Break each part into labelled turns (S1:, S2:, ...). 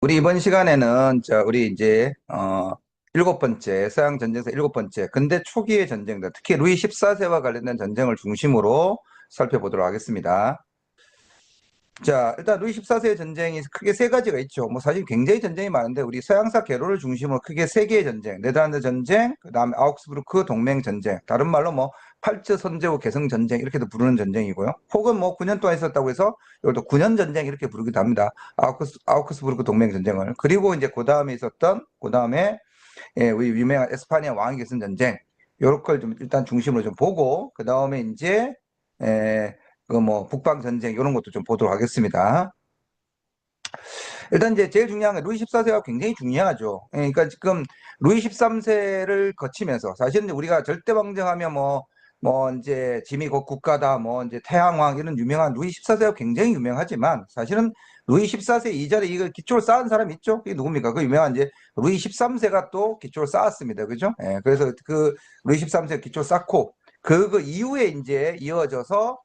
S1: 우리 이번 시간에는 우리 이제 일곱 번째 서양 전쟁에서 일곱 번째 근대 초기의 전쟁들, 특히 루이 14세와 관련된 전쟁을 중심으로 살펴보도록 하겠습니다. 자, 일단 루이 14세 전쟁이 크게 세 가지가 있죠. 뭐 사실 굉장히 전쟁이 많은데 우리 서양사 개로를 중심으로 크게 세 개의 전쟁, 네덜란드 전쟁, 그다음에 아우크스부르크 동맹 전쟁, 다른 말로 뭐 팔츠 선제후 개성 전쟁 이렇게도 부르는 전쟁이고요. 혹은 뭐 9년 동안 있었다고 해서 이것도 9년 전쟁 이렇게 부르기도 합니다. 아우크스부르크 동맹 전쟁을. 그리고 이제 그다음에 있었던 그다음에 우리 유명한 에스파냐 왕위 계승 전쟁 요런 걸 좀 일단 중심으로 좀 보고 그다음에 이제 그 뭐 북방 전쟁 이런 것도 좀 보도록 하겠습니다. 일단 이제 제일 중요한 게 루이 14세가 굉장히 중요하죠. 그러니까 지금 루이 13세를 거치면서 사실은 우리가 절대왕정하면 뭐 이제 짐이 곧 국가다, 뭐 이제 태양왕 이런 유명한 루이 14세가 굉장히 유명하지만 사실은 루이 14세 이전에 이거 기초를 쌓은 사람이 있죠. 그게 누굽니까? 그 유명한 이제 루이 13세가 또 기초를 쌓았습니다. 그죠? 그래서 그 루이 13세 기초를 쌓고 그 이후에 이제 이어져서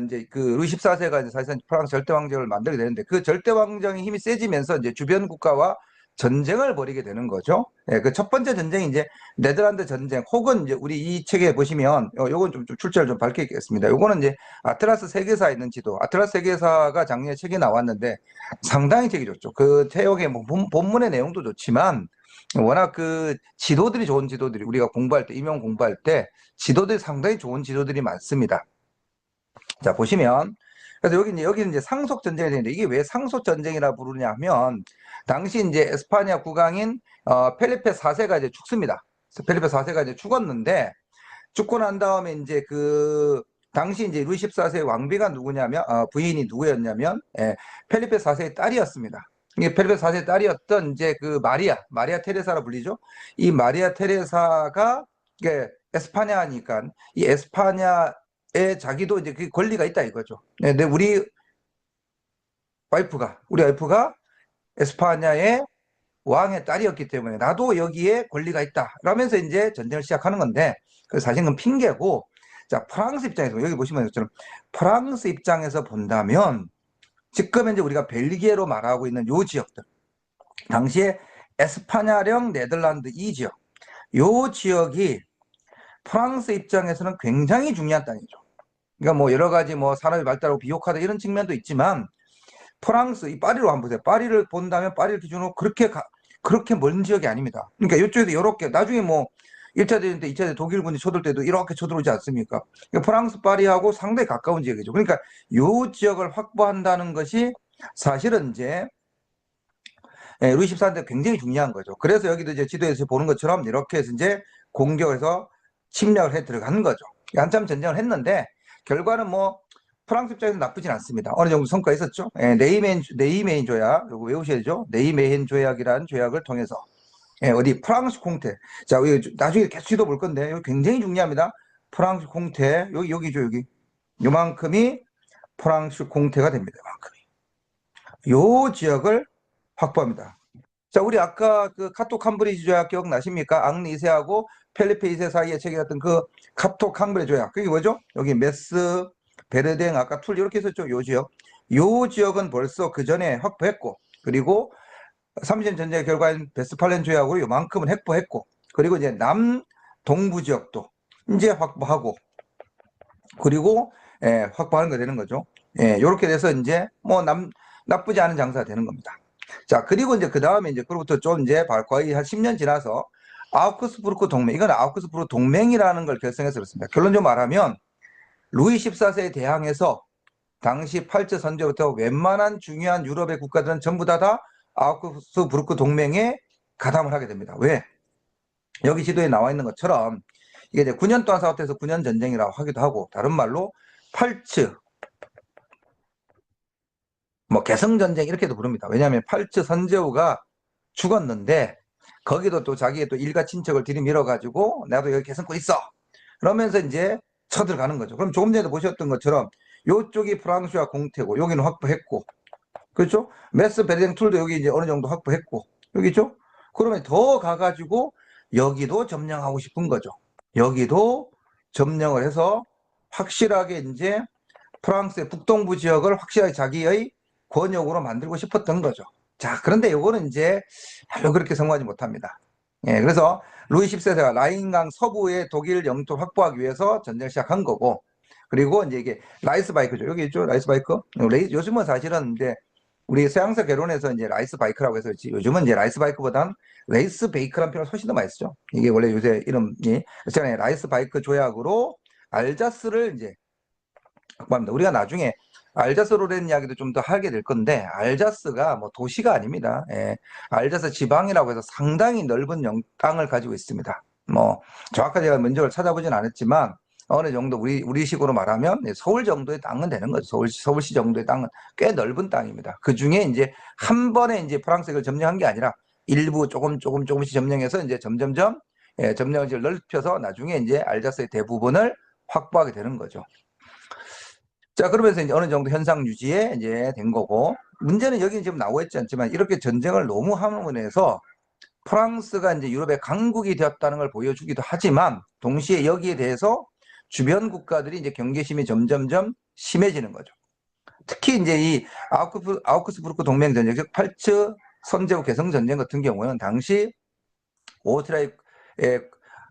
S1: 이제 그 루이 14세가 이제 사실상 프랑스 절대왕정을 만들게 되는데 그 절대왕정의 힘이 세지면서 이제 주변 국가와 전쟁을 벌이게 되는 거죠. 그 첫 번째 전쟁이 이제 네덜란드 전쟁 혹은 이제 우리 이 책에 보시면 요건 좀 출처를 좀 밝히겠습니다. 요거는 이제 아틀라스 세계사에 있는 지도, 아틀라스 세계사가 작년에 책이 나왔는데 상당히 책이 좋죠. 그 태역의 뭐 본문의 내용도 좋지만 워낙 그 지도들이 좋은 지도들이 우리가 공부할 때 임용 공부할 때 지도들이 상당히 좋은 지도들이 많습니다. 자, 보시면, 그래서 여기는 이제 상속 전쟁이 되는데, 이게 왜 상속 전쟁이라 부르냐 하면, 당시 이제 에스파냐 국왕인, 펠리페 4세가 이제 죽습니다. 그래서 펠리페 4세가 이제 죽었는데, 죽고 난 다음에 이제 당시 이제 루이 14세 왕비가 누구냐면, 부인이 누구였냐면, 펠리페 4세의 딸이었습니다. 이게 펠리페 4세의 딸이었던 이제 그 마리아 테레사라 불리죠. 이 마리아 테레사가, 이게 에스파냐니까, 이 에스파냐에 자기도 이제 그 권리가 있다 이거죠. 근데 우리 와이프가 에스파냐의 왕의 딸이었기 때문에 나도 여기에 권리가 있다. 라면서 이제 전쟁을 시작하는 건데, 그 사실은 핑계고, 자, 프랑스 입장에서, 여기 보시면 이처럼 프랑스 입장에서 본다면, 지금 현재 우리가 벨기에로 말하고 있는 요 지역들, 당시에 에스파냐령 네덜란드 이 지역, 요 지역이 프랑스 입장에서는 굉장히 중요한 땅이죠. 그러니까 뭐 여러 가지 뭐 산업이 발달하고 비옥하다 이런 측면도 있지만, 프랑스 이 파리로 한번 보세요. 파리를 본다면 파리를 기준으로 그렇게 먼 지역이 아닙니다. 그러니까 이쪽에도 이렇게 나중에 뭐 1차 대전 때 2차 대전 독일군이 쳐들 때도 이렇게 쳐들어오지 않습니까? 그러니까 프랑스 파리하고 상당히 가까운 지역이죠. 그러니까 이 지역을 확보한다는 것이 사실은 이제 루이 14세한테 굉장히 중요한 거죠. 그래서 여기도 이제 지도에서 보는 것처럼 이렇게 해서 이제 공격해서 침략을 해 들어가는 거죠. 한참 전쟁을 했는데 결과는 뭐 프랑스 입장에서 나쁘진 않습니다. 어느 정도 성과가 있었죠. 네이메인 조약, 이거 외우셔야 되죠. 네이메인 조약이라는 조약을 통해서 어디 프랑스 콩테. 자, 나중에 계속 지도 볼 건데 이거 굉장히 중요합니다. 프랑스 콩테 여기죠 여기. 요만큼이 프랑스 콩테가 됩니다. 요만큼이. 요 지역을 확보합니다. 자, 우리 아까 그 카토 캄브리지 조약 기억나십니까? 앙리 2세하고 펠리페 2세 사이에 체결했던 그 카토 캄브리지 조약. 그게 뭐죠? 여기 메스, 베르댕, 아까 툴 이렇게 있었죠. 요 지역. 요 지역은 벌써 그 전에 확보했고, 그리고 30년 전쟁의 결과인 베스팔렌 조약으로 요만큼은 확보했고, 그리고 이제 남동부 지역도 이제 확보하고, 그리고 확보하는 거 되는 거죠. 요렇게 돼서 이제 뭐 나쁘지 않은 장사가 되는 겁니다. 자, 그리고 이제 그 다음에 이제 그로부터 좀 이제 거의 한 10년 지나서 아우크스부르크 동맹, 이건 아우크스부르크 동맹이라는 걸 결성해서 그렇습니다. 결론적으로 말하면 루이 14세에 대항해서 당시 팔츠 선제부터 웬만한 중요한 유럽의 국가들은 전부 다 아우크스부르크 동맹에 가담을 하게 됩니다. 왜? 여기 지도에 나와 있는 것처럼 이게 이제 9년 동안 싸웠대서 9년 전쟁이라고 하기도 하고, 다른 말로 팔츠 뭐 개성전쟁 이렇게도 부릅니다. 왜냐하면 팔츠 선제우가 죽었는데 거기도 또 자기의 또 일가 친척을 들이밀어 가지고 나도 여기 개성권 있어 그러면서 이제 쳐들어가는 거죠. 그럼 조금 전에 보셨던 것처럼 요쪽이 프랑스와 공태고 여기는 확보했고, 그렇죠? 메스 베르댕 툴도 여기 이제 어느 정도 확보했고, 여기죠? 그러면 더 가가지고 여기도 점령하고 싶은 거죠. 여기도 점령을 해서 확실하게 이제 프랑스의 북동부 지역을 확실하게 자기의 권역으로 만들고 싶었던 거죠. 자, 그런데 요거는 이제 별로 그렇게 성공하지 못합니다. 예, 그래서 루이 14세가 라인강 서부의 독일 영토를 확보하기 위해서 전쟁을 시작한 거고, 그리고 이제 이게 라이스바이크죠. 여기 있죠, 라이스바이크. 요즘은 사실은 이제 우리 서양서 개론에서 이제 라이스바이크라고 해서 요즘은 이제 라이스바이크보단 레이스베이크라는 표현을 훨씬 더 많이 쓰죠. 이게 원래 요새 이름이 그렇잖아요. 라이스바이크 조약으로 알자스를 이제 확보합니다. 우리가 나중에 알자스 로렌 이야기도 좀 더 하게 될 건데, 알자스가 뭐 도시가 아닙니다. 예, 알자스 지방이라고 해서 상당히 넓은 땅을 가지고 있습니다. 뭐 정확하게 제가 면적을 찾아보진 않았지만 어느 정도 우리식으로 말하면 서울 정도의 땅은 되는 거죠. 서울시 정도의 땅은 꽤 넓은 땅입니다. 그 중에 이제 한 번에 이제 프랑스가 점령한 게 아니라 일부 조금씩 점령해서 이제 점점점 점령을 넓혀서 나중에 이제 알자스의 대부분을 확보하게 되는 거죠. 자, 그러면서 이제 어느 정도 현상 유지에 이제 된 거고, 문제는 여기 지금 나와 있지 않지만 이렇게 전쟁을 너무 함으로 해서 프랑스가 이제 유럽의 강국이 되었다는 걸 보여주기도 하지만 동시에 여기에 대해서 주변 국가들이 이제 경계심이 점점점 심해지는 거죠. 특히 이제 이 아우크스부르크 동맹 전쟁, 즉 팔츠 선제국 개성 전쟁 같은 경우는 당시 오스트리아의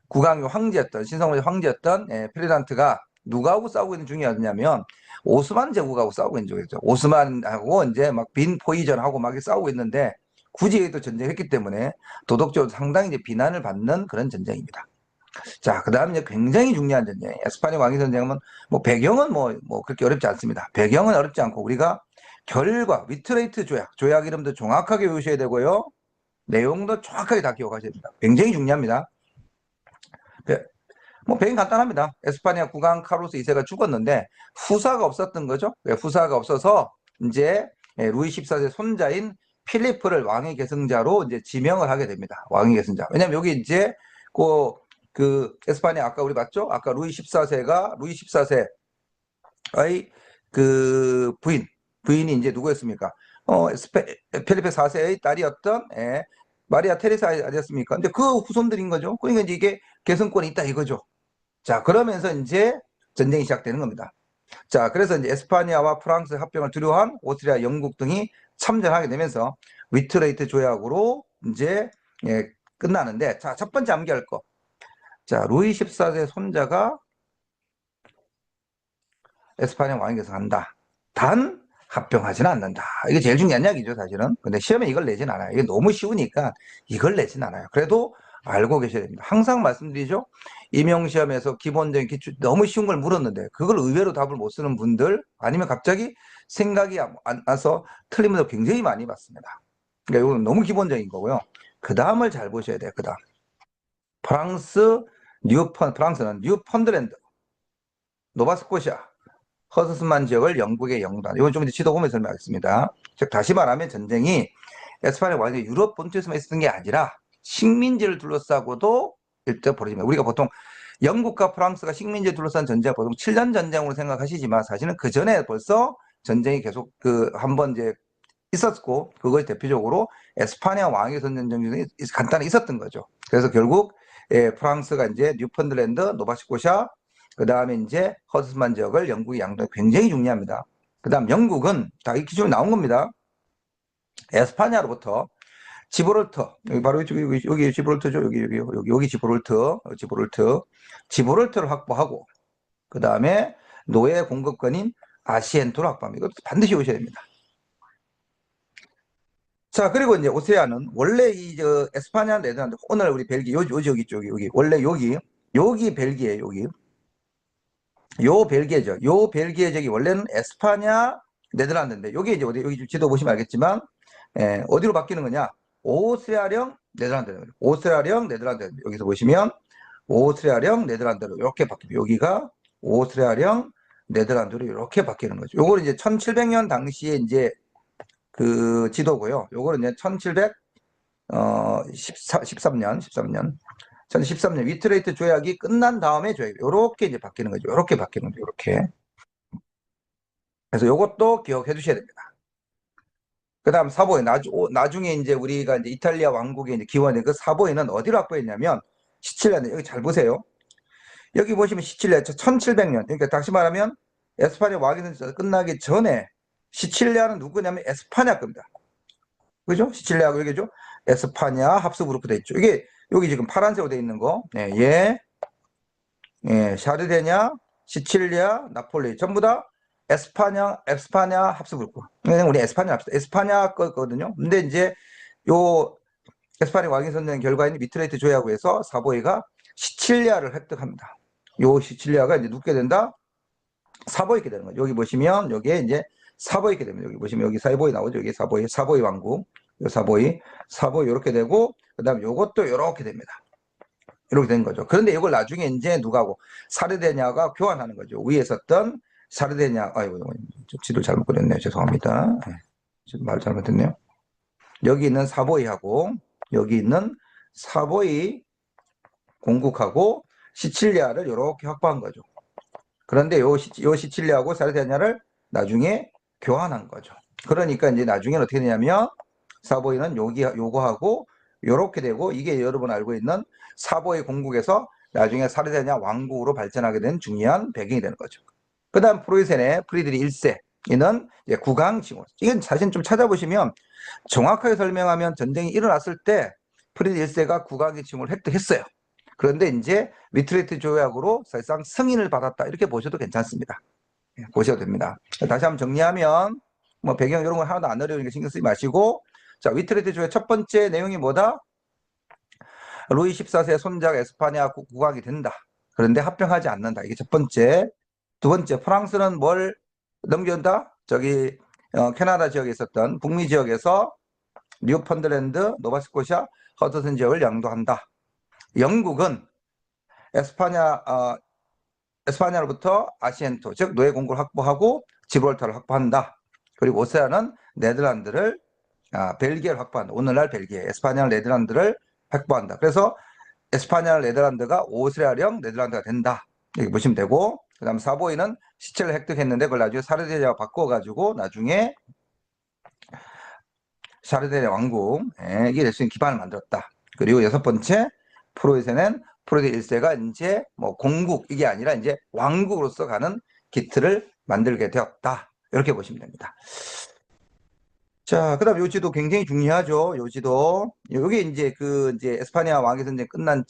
S1: 국왕의 황제였던 신성의 황제였던 페르디난트가 누구하고 싸우고 있는 중이었냐면 오스만 제국하고 싸우고 있는 중이었죠. 오스만하고 이제 막 빈 포이전하고 막 싸우고 있는데 굳이 여기도 전쟁했기 때문에 도덕적으로 상당히 이제 비난을 받는 그런 전쟁입니다. 자, 그 다음에 굉장히 중요한 전쟁. 에스파냐 왕위 전쟁은 뭐 배경은 뭐 그렇게 어렵지 않습니다. 배경은 어렵지 않고 우리가 결과, 위트레이트 조약 이름도 정확하게 외우셔야 되고요. 내용도 정확하게 다 기억하셔야 됩니다. 굉장히 중요합니다. 뭐 배경 간단합니다. 에스파냐 국왕 카를로스 2세가 죽었는데 후사가 없었던 거죠. 후사가 없어서 이제 루이 14세 손자인 필리프를 왕의 계승자로 이제 지명을 하게 됩니다. 왕의 계승자. 왜냐면 여기 이제 그 에스파냐 아까 우리 봤죠? 아까 루이 14세의 그 부인이 이제 누구였습니까? 필리페 4세의 딸이었던 마리아 테레사 아니었습니까? 근데 그 후손들인 거죠. 그러니까 이제 이게 계승권이 있다 이거죠. 자, 그러면서 이제 전쟁이 시작되는 겁니다. 자, 그래서 이제 에스파냐와 프랑스 합병을 두려워한 오스트리아, 영국 등이 참전하게 되면서 위트레이트 조약으로 이제 끝나는데, 자, 첫 번째 암기할 거. 자, 루이 14세 손자가 에스파냐 왕이 계승한다. 단 합병하지는 않는다. 이게 제일 중요한 이야기죠, 사실은. 근데 시험에 이걸 내진 않아요. 이게 너무 쉬우니까 이걸 내진 않아요. 그래도 알고 계셔야 됩니다. 항상 말씀드리죠. 임용시험에서 기본적인 기출 너무 쉬운 걸 물었는데 그걸 의외로 답을 못 쓰는 분들 아니면 갑자기 생각이 안 나서 틀린 분들 굉장히 많이 봤습니다. 그러니까 이건 너무 기본적인 거고요. 그 다음을 잘 보셔야 돼요. 그 다음. 프랑스는 뉴펀드랜드, 노바스코시아, 허스만 지역을 영국의 영도한. 이건 좀 이제 지도 보면서 설명하겠습니다. 즉 다시 말하면 전쟁이 에스파냐 완전히 유럽 본토에서만 있었던 게 아니라 식민지를 둘러싸고도 일대 벌어집니다. 우리가 보통 영국과 프랑스가 식민지를 둘러싼 전쟁 보통 7년 전쟁으로 생각하시지만 사실은 그 전에 벌써 전쟁이 계속 한번 이제 있었고 그것이 대표적으로 에스파냐 왕위 전쟁 중에 간단히 있었던 거죠. 그래서 결국 프랑스가 이제 뉴펀드랜드, 노바스코샤 그 다음에 이제 허스만 지역을 영국이 양도 굉장히 중요합니다. 그 다음 영국은 다 이 기준으로 나온 겁니다. 에스파냐로부터 지브롤터, 여기 바로 여기 지브롤터죠. 여기 지브롤터를 확보하고 그 다음에 노예 공급권인 아시엔토를 확보합니다. 이것도 반드시 오셔야 됩니다. 자, 그리고 이제 오세아는 원래 에스파냐 네덜란드 오늘 우리 벨기에 여기 원래 여기 벨기에 요 벨기에죠. 요 벨기에 지역이 원래는 에스파냐 네덜란드인데 여기 이제 여기 지도 보시면 알겠지만 어디로 바뀌는 거냐? 오스트리아령 네덜란드. 오스트리아령 네덜란드. 여기서 보시면 오스트리아령 네덜란드로 이렇게 바뀝니다. 여기가 오스트리아령 네덜란드로 이렇게 바뀌는 거죠. 요거는 이제 1700년 당시에 이제 그 지도고요. 요거는 이제 1713년 2013년 위트레이트 조약이 끝난 다음에 조약이 요렇게 이제 바뀌는 거죠. 요렇게 바뀌는 거죠. 요렇게. 그래서 요것도 기억해 두셔야 됩니다. 그 다음 사보에 나중에 이제 우리가 이제 이탈리아 왕국의 이제 기원인 그 사보에는 어디로 확보했냐면 시칠리아인데 여기 잘 보세요. 여기 보시면 시칠리아 1700년 그러니까 다시 말하면 에스파냐 왕위는 끝나기 전에 시칠리아는 누구냐면 에스파냐 겁니다. 그죠? 시칠리아가 여기죠? 에스파냐 합스부르크 돼 있죠. 이게 여기 지금 파란색으로 돼 있는 거. 네, 샤르데냐, 시칠리아, 나폴리 전부 다 에스파냐 합스부르크. 그냥 우리 에스파냐 합시다. 에스파냐 거거든요. 근데 이제 요 에스파냐 왕위 선정 결과인 미트레이트 조약으로 해서 사보이가 시칠리아를 획득합니다. 요 시칠리아가 이제 눕게 된다. 사보이 있게 되는 거죠. 여기 보시면 여기에 이제 사보이 있게 됩니다. 여기 보시면 여기 사보이 나오죠. 여기 사보이 왕국. 요 사보이 이렇게 되고 그다음 요것도 이렇게 됩니다. 이렇게 된 거죠. 그런데 이걸 나중에 이제 누가 하고 사르데냐가 교환하는 거죠. 위에 있었던 사르데냐, 아이고, 지도 잘못 그렸네요. 죄송합니다. 말 잘못했네요. 여기 있는 사보이하고 여기 있는 사보이 공국하고 시칠리아를 이렇게 확보한 거죠. 그런데 요 시칠리아하고 사르데냐를 나중에 교환한 거죠. 그러니까 이제 나중에는 어떻게 되냐면 사보이는 요거하고 요렇게 되고 이게 여러분 알고 있는 사보이 공국에서 나중에 사르데냐 왕국으로 발전하게 된 중요한 배경이 되는 거죠. 그 다음 프로이센의 프리드리 1세 이는 이제 국왕 칭호. 이건 사실 좀 찾아보시면 정확하게 설명하면 전쟁이 일어났을 때 프리드리 1세가 국왕의 칭호를 획득했어요. 그런데 이제 미트레이트 조약으로 사실상 승인을 받았다 이렇게 보셔도 괜찮습니다. 보셔도 됩니다. 다시 한번 정리하면 뭐 배경 이런 건 하나도 안 어려우니까 신경 쓰지 마시고 자 미트레이트 조약 첫 번째 내용이 뭐다? 루이 14세 손자가 에스파냐 국왕이 된다. 그런데 합병하지 않는다. 이게 첫 번째. 두 번째 프랑스는 뭘 넘겨준다? 저기 캐나다 지역에 있었던 북미 지역에서 뉴펀드랜드, 노바스코샤, 허드슨 지역을 양도한다. 영국은 에스파냐로부터 아시엔토, 즉 노예 공고를 확보하고 지브롤타를 확보한다. 그리고 오세아는 네덜란드를 벨기에를 확보한다. 오늘날 벨기에, 에스파냐 네덜란드를 확보한다. 그래서 에스파냐 네덜란드가 오스트리아령 네덜란드가 된다. 이렇게 보시면 되고 그 다음 사보이는 시체를 획득했는데 그걸 나중에 사르데냐와 바꿔가지고 나중에 샤르데냐 왕국 이게 될 수 있는 기반을 만들었다. 그리고 여섯 번째 프로이센은 프로이센 1세가 이제 뭐 공국 이게 아니라 이제 왕국으로서 가는 기틀을 만들게 되었다. 이렇게 보시면 됩니다. 자, 그다음 요 지도 굉장히 중요하죠. 요 지도 여기 이제 이제 에스파냐 왕위 전쟁 끝난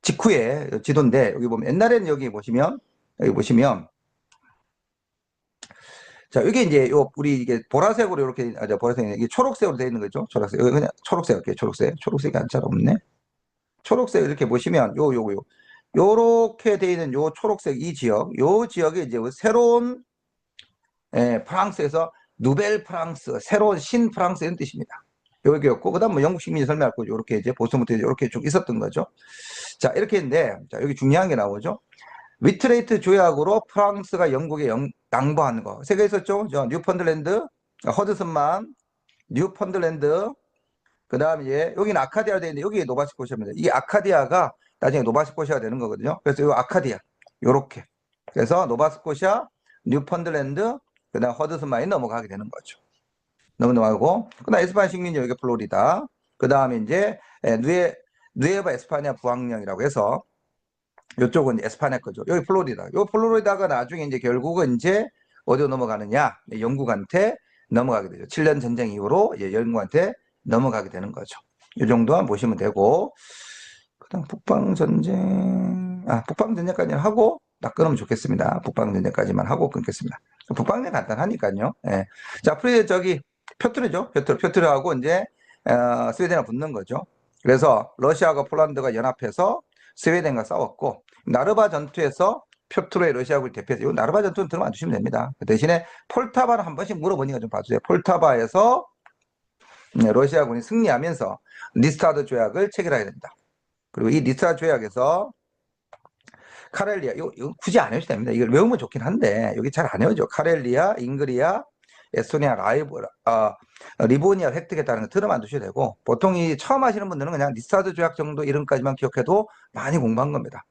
S1: 직후에 지도인데 여기 보면 옛날에는 여기 보시면 자, 이게 이제 우리 이게 보라색으로 이렇게, 보라색, 이게 초록색으로 되어 있는 거죠. 초록색. 여기 그냥 초록색 할게요. 초록색이 잘 없네. 초록색 이렇게 보시면, 요렇게 되어 있는 요 초록색 이 지역, 요 지역에 이제 새로운, 프랑스에서 누벨 프랑스, 새로운 신 프랑스 이런 뜻입니다. 여기였고, 그 다음 뭐 영국 식민지 설명할 거 요렇게 이제 보스부터 이렇게 쭉 있었던 거죠. 자, 이렇게 했는데, 자, 여기 중요한 게 나오죠. 미트레이트 조약으로 프랑스가 영국에 양보하는 거. 세 개 있었죠? 뉴펀드랜드, 허드슨만, 뉴펀드랜드, 그 다음에 여기는 아카디아로 되어 있는데 여기 노바스코시아입니다. 이 아카디아가 나중에 노바스코시아가 되는 거거든요. 그래서 이 아카디아, 요렇게. 그래서 노바스코시아, 뉴펀드랜드, 그 다음 허드슨만이 넘어가게 되는 거죠. 넘어가고, 그 다음 에스파냐 식민지 여기 플로리다, 그 다음에 이제 누에바 에스파냐 부항령이라고 해서 이쪽은 에스파냐 거죠. 여기 플로리다. 요 플로리다가 나중에 이제 결국은 이제 어디로 넘어가느냐? 영국한테 넘어가게 되죠. 7년 전쟁 이후로 영국한테 넘어가게 되는 거죠. 이 정도만 보시면 되고, 그다음 북방전쟁까지 하고 딱 끊으면 좋겠습니다. 북방전쟁까지만 하고 끊겠습니다. 북방전 간단하니까요. 예. 자, 저기 표트르죠. 표트르하고 이제 스웨덴을 붙는 거죠. 그래서 러시아가 폴란드가 연합해서 스웨덴과 싸웠고 나르바 전투에서 표트르의 러시아군을 대표해서 이 나르바 전투는 들어만 주시면 됩니다. 그 대신에 폴타바를 한 번씩 물어보니까 좀 봐주세요. 폴타바에서 러시아군이 승리하면서 니스타드 조약을 체결하게 됩니다. 그리고 이 니스타드 조약에서 카렐리아, 이거 굳이 안 해도 됩니다. 이걸 외우면 좋긴 한데 여기 잘 안 외워져. 카렐리아, 잉그리아, 에스토니아, 리보니아 획득했다는 거 들으면 안 두셔도 되고 보통 이 처음 하시는 분들은 그냥 니스타드 조약 정도 이름까지만 기억해도 많이 공부한 겁니다.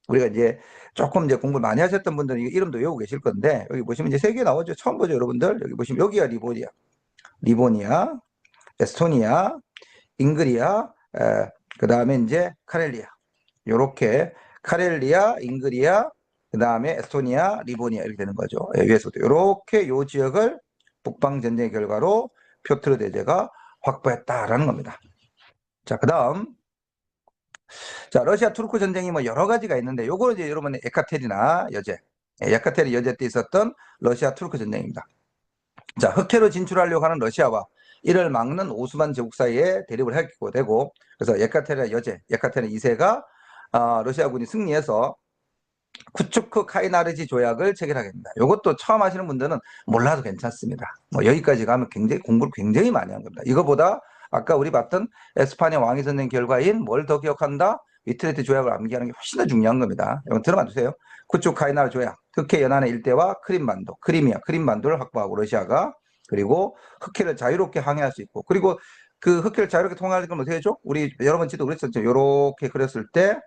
S1: 우리가 이제 조금 이제 공부를 많이 하셨던 분들은 이름도 외우고 계실 건데 여기 보시면 이제 세 개 나오죠. 처음 보죠, 여러분들. 여기 보시면 여기가 리보니아, 에스토니아, 잉그리아, 그 다음에 이제 카렐리아. 요렇게 카렐리아, 잉그리아, 그 다음에 에스토니아, 리보니아 이렇게 되는 거죠. 위에서도 요렇게 요 지역을 북방 전쟁의 결과로 표트르 대제가 확보했다라는 겁니다. 자, 그다음 자, 러시아 투르크 전쟁이 뭐 여러 가지가 있는데 요거는 이제 여러분의 에카테리나 여제, 에카테리 여제 때 있었던 러시아 투르크 전쟁입니다. 자, 흑해로 진출하려고 하는 러시아와 이를 막는 오스만 제국 사이에 대립을 하게 되고, 그래서 예카테리나 여제, 예카테리나 2세가 러시아군이 승리해서 쿠츠크 카이나르지 조약을 체결하게 됩니다. 이것도 처음 하시는 분들은 몰라도 괜찮습니다. 뭐 여기까지 가면 굉장히 공부를 굉장히 많이 한 겁니다. 이거보다 아까 우리 봤던 에스파냐 왕위 전쟁 결과인 뭘 더 기억한다? 위트레트 조약을 암기하는 게 훨씬 더 중요한 겁니다. 이건 들어봐 주세요. 쿠츠크 카이나르 조약, 흑해 연안의 일대와 크림반도, 크림반도를 확보하고 러시아가, 그리고 흑해를 자유롭게 항해할 수 있고, 그리고 그 흑해를 자유롭게 통행하려면 어떻게 해죠? 우리 여러 번 지도 그랬었죠. 요렇게 그렸을 때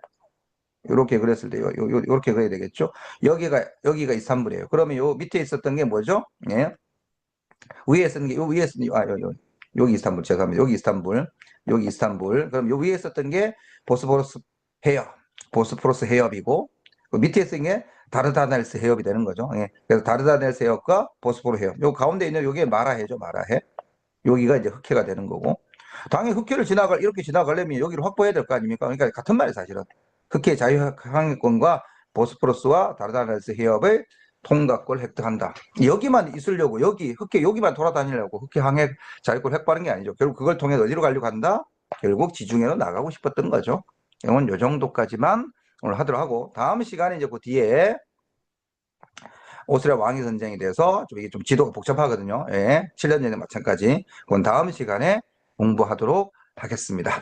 S1: 요렇게 그렸을 때 요렇게 그려야 되겠죠. 여기가 이스탄불이에요. 그러면 요 밑에 있었던 게 뭐죠? 예. 위에 쓰는 게 요 위에 쓰는 여기 이스탄불, 죄송합니다. 여기 이스탄불. 그럼 요 위에 있었던 게 보스포러스 해협, 보스포러스 해협이고, 그 밑에 쓴 게 다르다넬스 해협이 되는 거죠. 예. 그래서 다르다넬스 해협과 보스포르 해협. 요 가운데 있는 요게 마라해죠, 마라해. 여기가 이제 흑해가 되는 거고. 당연히 흑해를 이렇게 지나가려면 여기를 확보해야 될 거 아닙니까? 그러니까 같은 말이 사실은. 흑해 자유항해권과 보스포러스와 다르다넬스 해협의 통과권을 획득한다. 여기만 있으려고, 흑해 여기만 돌아다니려고 흑해 항해 자유권 획득하는 게 아니죠. 결국 그걸 통해 어디로 가려고 한다? 결국 지중해로 나가고 싶었던 거죠. 이건 요 정도까지만 오늘 하도록 하고, 다음 시간에 이제 그 뒤에 오스트리아 왕위 전쟁에 대해서 이게 좀 지도가 복잡하거든요. 예, 7년 전에 마찬가지. 그건 다음 시간에 공부하도록 하겠습니다.